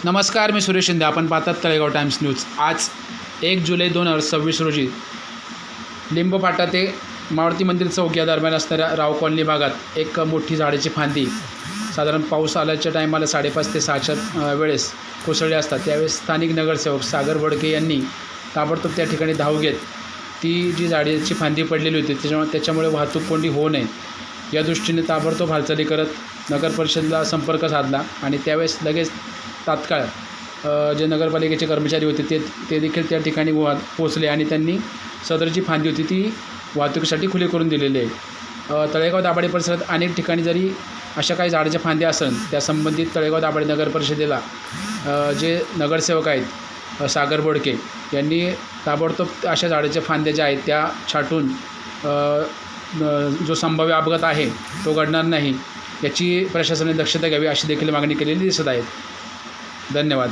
नमस्कार, मी सुरेश शिंदे. आपण पाहतात तळेगाव टाइम्स न्यूज. आज 1 जुलै 2026 रोजी लिंबफाटा ते मारुती मंदिर चौक या दरम्यान असणाऱ्या राव कॉलनी भागात एक मोठी झाडाची फांदी साधारण पाऊस आल्याच्या टायमाला 5:30 ते 6च्या वेळेस कोसळली असतात. त्यावेळेस स्थानिक नगरसेवक सागर बडके यांनी ताबडतोब त्या ठिकाणी धाव घेत ती जी झाडाची फांदी पडलेली होती त्याच्यामुळे वाहतूक कोंडी होऊ नये या दृष्टीने ताबडतोब हालचाली करत नगर परिषदेला संपर्क साधला आणि त्यावेळेस लगेच तात्काळ जे नगरपालिकेचे कर्मचारी होते ते देखील त्या ठिकाणी पोचले आणि त्यांनी सदरची फांदी होती ती वाहतुकीसाठी खुली करून दिलेली आहे. तळेगाव दाभाडे परिसरात अनेक ठिकाणी जरी अशा काही झाडाच्या फांद्या असेल त्या संबंधित तळेगाव दाभाडे नगर परिषदेला जे नगरसेवक आहेत सागर बोडके यांनी ताबडतोब अशा झाडाच्या फांद्या ज्या आहेत त्या छाटून जो संभाव्य अपघात आहे तो घडणार नाही याची प्रशासनाने दक्षता घ्यावी अशी देखील मागणी केलेली दिसत आहे. धन्यवाद.